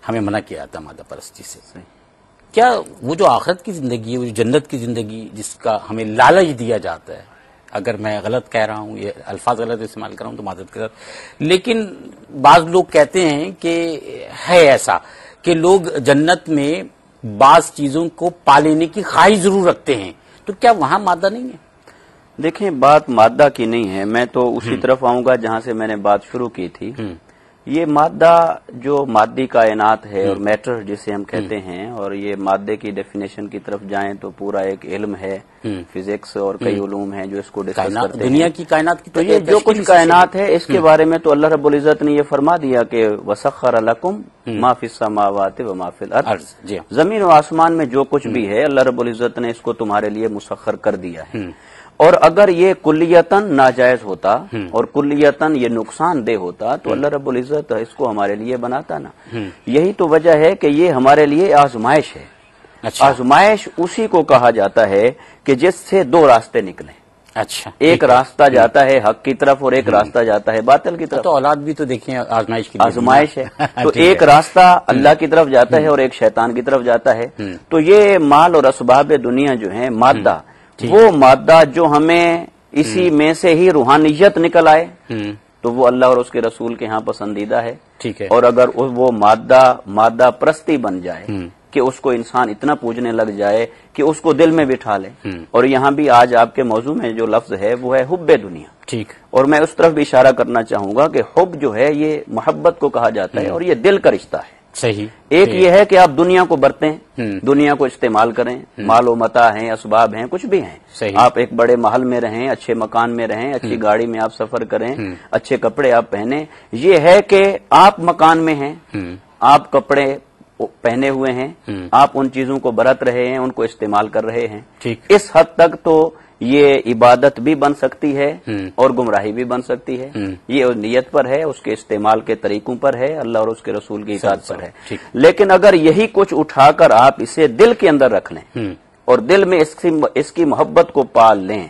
ہمیں منع کیا جاتا ہے مادہ پرستی سے. کیا وہ جو آخرت کی زندگی ہے، وہ جو جنت کی زندگی جس کا ہمیں لالچ دیا جاتا ہے، اگر میں غلط کہہ رہا ہوں، یہ الفاظ غلط استعمال کر رہا ہوں تو معذرت کے ساتھ، لیکن بعض لوگ کہتے ہیں کہ ہے ایسا کہ لوگ جنت میں بعض چیزوں کو پا لینے کی خواہش ضرور رکھتے ہیں، تو کیا وہاں مادہ نہیں ہے؟ دیکھیں، بات مادہ کی نہیں ہے، میں تو اسی طرف آؤں گا جہاں سے میں نے بات شروع کی تھی. یہ مادہ جو مادی کائنات ہے اور میٹر جسے ہم کہتے ہیں، اور یہ مادے کی ڈیفینیشن کی طرف جائیں تو پورا ایک علم ہے، فزکس اور کئی علوم ہیں جو اس کو ڈسکس کرتے ہیں. دنیا کی کائنات کی تو یہ جو کچھ کائنات ہے اس کے بارے میں تو اللہ رب العزت نے یہ فرما دیا کہ وَسَخَّرَ لَكُم مَا فِي السَّمَاوَاتِ وَمَا فِي الْأَرْضِ. زمین و آسمان میں جو کچھ بھی ہے اللہ رب العزت نے اس کو تمہارے لیے مسخر کر دیا ہے. اور اگر یہ کلیتاً ناجائز ہوتا اور کلیتاً یہ نقصان دہ ہوتا تو اللہ رب العزت اس کو ہمارے لیے بناتا نا. یہی تو وجہ ہے کہ یہ ہمارے لیے آزمائش ہے. آزمائش اسی کو کہا جاتا ہے کہ جس سے دو راستے نکلیں. اچھا، ایک راستہ جاتا ہے حق کی طرف اور ایک راستہ جاتا ہے باطل کی طرف. تو اولاد بھی تو دیکھیں آزمائش کی آزمائش ہے. تو ایک راستہ اللہ کی طرف جاتا ہے اور ایک شیطان کی طرف جاتا ہے. تو یہ مال اور اسباب دنیا جو ہیں، مادہ، وہ مادہ جو ہمیں اسی میں سے ہی روحانیت نکل آئے تو وہ اللہ اور اس کے رسول کے ہاں پسندیدہ ہے. ٹھیک ہے. اور اگر وہ مادہ پرستی بن جائے کہ اس کو انسان اتنا پوجنے لگ جائے کہ اس کو دل میں بٹھا لے. اور یہاں بھی آج آپ کے موضوع میں جو لفظ ہے وہ ہے حب دنیا. ٹھیک. اور میں اس طرف بھی اشارہ کرنا چاہوں گا کہ حب جو ہے یہ محبت کو کہا جاتا ہے اور یہ دل کا رشتہ ہے. صحیح. ایک یہ ہے کہ آپ دنیا کو برتیں، دنیا کو استعمال کریں، مال و متاع ہیں، اسباب ہیں، کچھ بھی ہیں. آپ ایک بڑے محل میں رہیں، اچھے مکان میں رہیں، اچھی گاڑی میں آپ سفر کریں، اچھے کپڑے آپ پہنیں. یہ ہے کہ آپ مکان میں ہیں، آپ کپڑے پہنے ہوئے ہیں، آپ ان چیزوں کو برت رہے ہیں، ان کو استعمال کر رہے ہیں. اس حد تک تو یہ عبادت بھی بن سکتی ہے اور گمراہی بھی بن سکتی ہے. یہ نیت پر ہے، اس کے استعمال کے طریقوں پر ہے، اللہ اور اس کے رسول کی اطاعت پر ہے. لیکن اگر یہی کچھ اٹھا کر آپ اسے دل کے اندر رکھ لیں اور دل میں اس کی محبت کو پال لیں،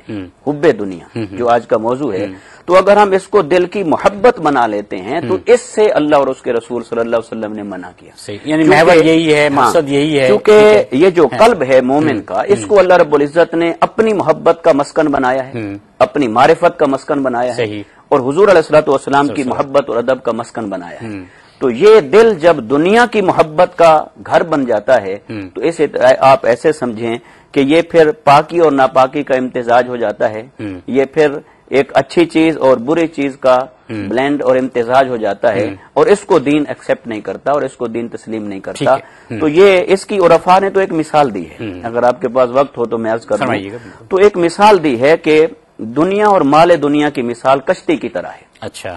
حب دنیا جو آج کا موضوع ہے، تو اگر ہم اس کو دل کی محبت بنا لیتے ہیں تو اس سے اللہ اور اس کے رسول صلی اللہ علیہ وسلم نے منع کیا. یعنی محور یہی ہے، مقصد یہی ہے. کیونکہ یہ جو قلب ہے مومن کا، اس کو اللہ رب العزت نے اپنی محبت کا مسکن بنایا ہے، اپنی معرفت کا مسکن بنایا ہے، اور حضور علیہ الصلوۃ والسلام کی محبت اور ادب کا مسکن بنایا ہے. تو یہ دل جب دنیا کی محبت کا گھر بن جاتا ہے تو اسے آپ ایسے سمجھیں کہ یہ پھر پاکی اور ناپاکی کا امتزاج ہو جاتا ہے. یہ پھر ایک اچھی چیز اور بری چیز کا بلینڈ اور امتزاج ہو جاتا ہے، اور اس کو دین ایکسپٹ نہیں کرتا اور اس کو دین تسلیم نہیں کرتا. تو یہ اس کی عرفاء نے تو ایک مثال دی ہے، اگر آپ کے پاس وقت ہو تو میں عرض کر دوں. تو ایک مثال دی ہے کہ دنیا اور مال دنیا کی مثال کشتی کی طرح ہے. اچھا.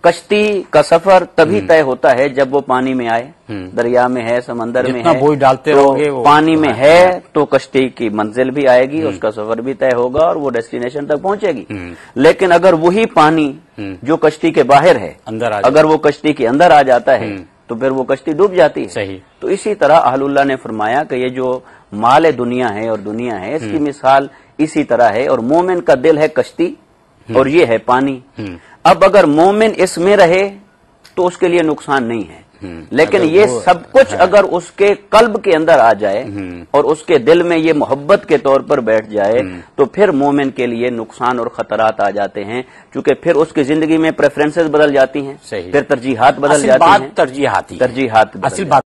کشتی کا سفر تبھی طے ہوتا ہے جب وہ پانی میں آئے، دریا میں ہے، سمندر میں ہے، بوئی ڈالتے رہو گے پانی میں ہے تو کشتی کی منزل بھی آئے گی، اس کا سفر بھی طے ہوگا اور وہ ڈیسٹینیشن تک پہنچے گی. لیکن اگر وہی پانی جو کشتی کے باہر ہے اگر وہ کشتی کے اندر آ جاتا ہے تو پھر وہ کشتی ڈوب جاتی ہے. صحیح. تو اسی طرح اہل اللہ نے فرمایا کہ یہ جو مال دنیا ہے اور دنیا ہے، اس کی مثال اسی طرح ہے، اور مومن کا دل ہے کشتی اور یہ ہے پانی. اب اگر مومن اس میں رہے تو اس کے لیے نقصان نہیں ہے، لیکن یہ سب کچھ اگر اس کے قلب کے اندر آ جائے اور اس کے دل میں یہ محبت کے طور پر بیٹھ جائے تو پھر مومن کے لیے نقصان اور خطرات آ جاتے ہیں، چونکہ پھر اس کی زندگی میں پریفرنسز بدل جاتی ہیں، پھر ترجیحات بدل جاتی ہیں. ترجیحات